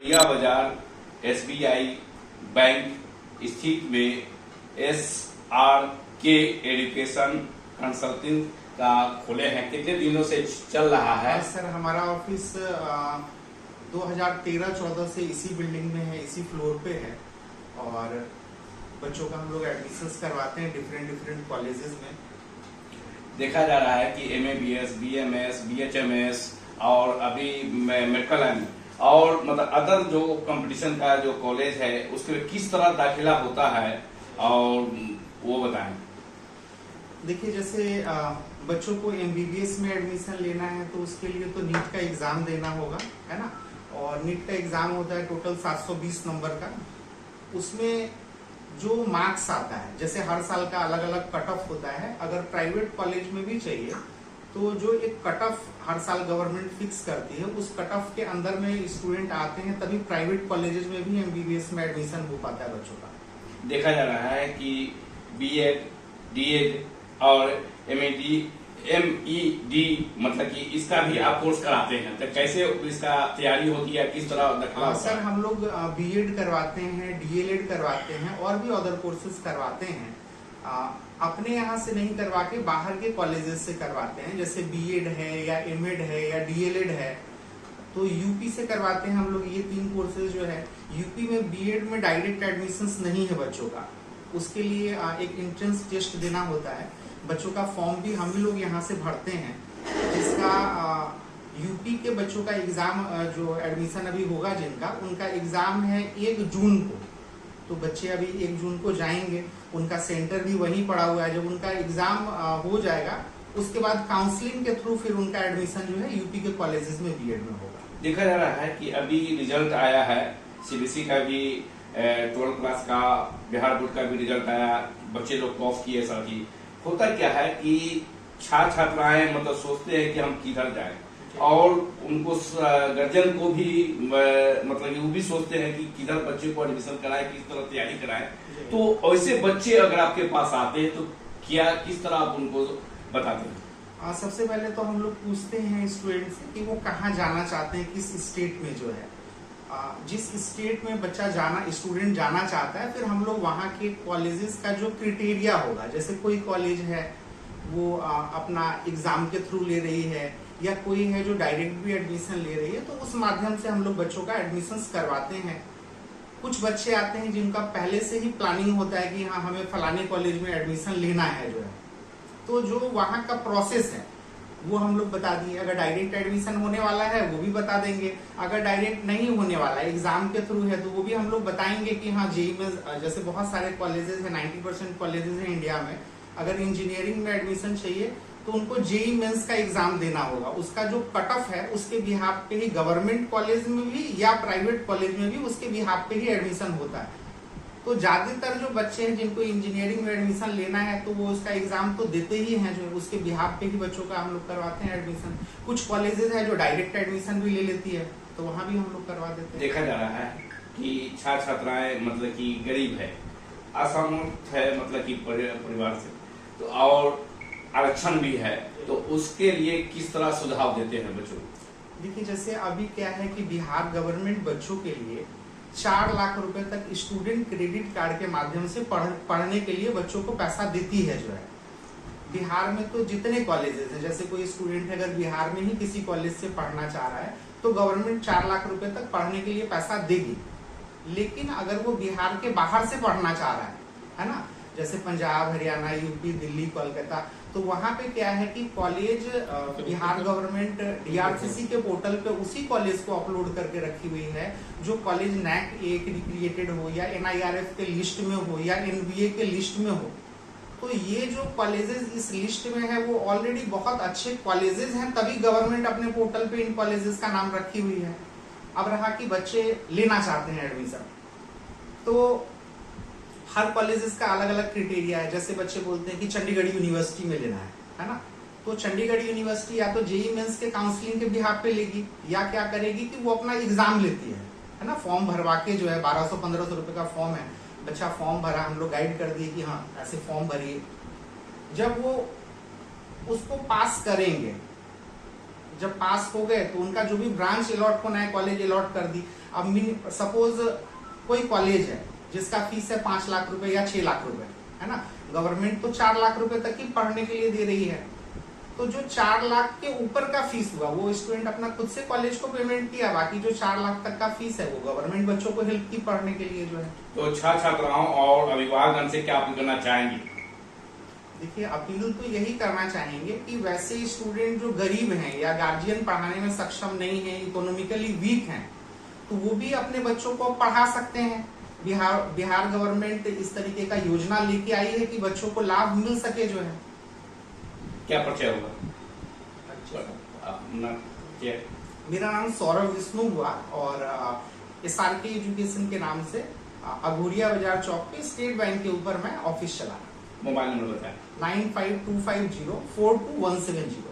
रिया बाजार SBI bank स्थित में SRK एजुकेशन कंसल्टिंग का खोले हैं। कितने दिनों से चल रहा है? सर हमारा ऑफिस 2013-14 से इसी बिल्डिंग में है, इसी फ्लोर पे है और बच्चों का हम लोग एडमिशंस करवाते हैं डिफरेंट कॉलेजेस में। देखा जा रहा है कि MABS, BMS, BHMS और अभी मेडिकल और मतलब अदर जो कंपटीशन का जो कॉलेज है उसके लिए किस तरह दाखिला होता है और वो बताएं। देखिए जैसे बच्चों को MBBS में एडमिशन लेना है तो उसके लिए तो नीट का एग्जाम देना होगा, है ना। और नीट का एग्जाम होता है टोटल 720 नंबर का। उसमें जो मार्क्स आता है, जैसे हर साल का अलग अलग कट ऑफ होता है। अगर प्राइवेट कॉलेज में भी चाहिए तो जो एक कट ऑफ हर साल गवर्नमेंट फिक्स करती है, उस कट ऑफ के अंदर में स्टूडेंट आते हैं, तभी प्राइवेट कॉलेजेस में भी MBBS में एडमिशन हो पाता है बच्चों का। देखा जा रहा है कि BEd, DEd और MED मतलब कि इसका भी आप कोर्स कराते हैं, तो कैसे इसका तैयारी होती है, किस तरह दाखिला? सर हम लोग BEd करवाते हैं, DLEd करवाते हैं और भी अदर कोर्सेज करवाते हैं। अपने यहाँ से नहीं करवा के बाहर के कॉलेजेस से करवाते हैं। जैसे BEd है या MEd है या DLEd है तो यूपी से करवाते हैं हम लोग। ये 3 कोर्सेज जो है यूपी में BEd में डायरेक्ट एडमिशंस नहीं है बच्चों का, उसके लिए एक एंट्रेंस टेस्ट देना होता है। बच्चों का फॉर्म भी हम ही लोग यहाँ से भरते हैं, जिसका यूपी के बच्चों का एग्जाम जो एडमिशन अभी होगा जिनका, उनका एग्जाम है 1 जून को। तो बच्चे अभी 1 जून को जाएंगे, उनका सेंटर भी वहीं पड़ा हुआ है। जब उनका एग्जाम हो जाएगा उसके बाद काउंसलिंग के थ्रू फिर उनका एडमिशन जो है यूपी के कॉलेजेस में BEd में होगा। देखा जा रहा है कि अभी रिजल्ट आया है, CBSE का भी 12th क्लास का, बिहार बोर्ड का भी रिजल्ट आया, बच्चे लोग टॉप किए। साथ ही होता क्या है कि छात्राएं मतलब सोचते हैं कि हम किधर जाएं, और उनको गार्जियन को भी मतलब वो भी सोचते हैं कि किधर बच्चे को एडमिशन कराएं, किस तरह तैयारी कराएं। तो ऐसे बच्चे अगर आपके पास आते हैं तो क्या किस तरह आप उनको बताते हैं? सबसे पहले तो हम लोग पूछते हैं स्टूडेंट से कि वो कहाँ जाना चाहते हैं, किस स्टेट में जो है। जिस स्टेट में बच्चा स्टूडेंट जाना चाहता है, फिर हम लोग वहाँ के कॉलेजेस का जो क्राइटेरिया होगा, जैसे कोई कॉलेज है वो अपना एग्जाम के थ्रू ले रही है या कोई है जो डायरेक्ट भी एडमिशन ले रही है, तो उस माध्यम से हम लोग बच्चों का एडमिशन करवाते हैं। कुछ बच्चे आते हैं जिनका पहले से ही प्लानिंग होता है कि हाँ हमें फलाने कॉलेज में एडमिशन लेना है जो है, तो जो वहाँ का प्रोसेस है वो हम लोग बता दिए। अगर डायरेक्ट एडमिशन होने वाला है वो भी बता देंगे, अगर डायरेक्ट नहीं होने वाला है एग्जाम के थ्रू है तो वो भी हम लोग बताएंगे कि हाँ JEE में, जैसे बहुत सारे कॉलेजेस है, 90% कॉलेजेस है इंडिया में, अगर इंजीनियरिंग में एडमिशन चाहिए तो उनको JEE मेंस का एग्जाम देना होगा। उसका जो कट ऑफ है उसके बिहाफ पे ही गवर्नमेंट कॉलेज में भी या प्राइवेट कॉलेज में भी उसके बिहाफ पे ही एडमिशन होता है। तो ज्यादातर जो बच्चे हैं जिनको इंजीनियरिंग में एडमिशन लेना है तो वो उसका एग्जाम तो देते ही हैं, जो उसके बिहाफ पे ही बच्चों का हम लोग करवाते हैं एडमिशन। कुछ कॉलेजेस है जो डायरेक्ट एडमिशन भी ले लेती है तो वहाँ भी हम लोग करवा देते हैं। देखा जा रहा है कि छात्राएं मतलब कि गरीब है, असमर्थ है, मतलब कि परिवार से, तो और आरक्षण भी है, तो उसके लिए किस तरह सुझाव देते हैं बच्चों को? देखिए जैसे अभी क्या है कि बिहार गवर्नमेंट बच्चों के लिए 4 लाख रुपए तक स्टूडेंट क्रेडिट कार्ड के माध्यम से पढ़ने के लिए बच्चों को पैसा देती है जो है। बिहार में तो जितने कॉलेजेस हैं, जैसे कोई स्टूडेंट अगर बिहार में ही किसी कॉलेज से पढ़ना चाह रहा है तो गवर्नमेंट 4 लाख रुपए तक पढ़ने के लिए पैसा देगी। लेकिन अगर वो बिहार के बाहर से पढ़ना चाह रहा है ना, जैसे पंजाब, हरियाणा, यूपी, दिल्ली, कोलकाता, तो वहाँ पे क्या है कि कॉलेज बिहार गवर्नमेंट DRCC के पोर्टल पे उसी कॉलेज को अपलोड करके रखी हुई है जो कॉलेज NAC A क्रिएटेड हो या NIRF के लिस्ट में हो या NBA के लिस्ट में हो। तो ये जो कॉलेजेस इस लिस्ट में है वो ऑलरेडी बहुत अच्छे कॉलेजेस हैं, तभी गवर्नमेंट अपने पोर्टल पे इन कॉलेजेस का नाम रखी हुई है। अब रहा कि बच्चे लेना चाहते हैं एडमिशन, तो हर कॉलेजेस का अलग अलग क्राइटेरिया है। जैसे बच्चे बोलते हैं कि चंडीगढ़ यूनिवर्सिटी में लेना है ना, तो चंडीगढ़ यूनिवर्सिटी या तो JEE मेंस के काउंसलिंग के बिहाफ पे लेगी या क्या करेगी कि वो अपना एग्जाम लेती है ना, फॉर्म भरवा के जो है 1200-1500 रुपए का फॉर्म है, बच्चा फॉर्म भरा, हम लोग गाइड कर दिए कि हाँ ऐसे फॉर्म भरिए। जब वो उसको पास करेंगे, जब पास हो गए तो उनका जो भी ब्रांच अलॉट होना है कॉलेज अलॉट कर दी। अब सपोज कोई कॉलेज है जिसका फीस है 5 लाख रुपए या 6 लाख रुपए, है ना, गवर्नमेंट तो 4 लाख रुपए तक ही पढ़ने के लिए दे रही है। तो जो 4 लाख के ऊपर का फीस हुआ वो स्टूडेंट अपना खुद से कॉलेज को पेमेंट किया, बाकी जो 4 लाख तक का फीस है वो गवर्नमेंट बच्चों को हेल्प की पढ़ने के लिए जो है। तो छात्र छात्राओं और अभिभावकगण से क्या अपील करना चाहेंगे? देखिए, अपील तो यही करना चाहेंगे कि वैसे स्टूडेंट जो गरीब हैं या गार्जियन पढ़ाने में सक्षम नहीं है, इकोनॉमिकली वीक हैं, तो वो भी अपने बच्चों को पढ़ा सकते हैं। बिहार गवर्नमेंट इस तरीके का योजना लेके आई है कि बच्चों को लाभ मिल सके जो है। क्या परिचय होगा? मेरा नाम सौरभ विष्णु हुआ और SRK एजुकेशन के नाम से अघोरिया बाजार चौक पे स्टेट बैंक के ऊपर मैं ऑफिस चला रहा हूँ। मोबाइल नंबर बताएं। 9525042170।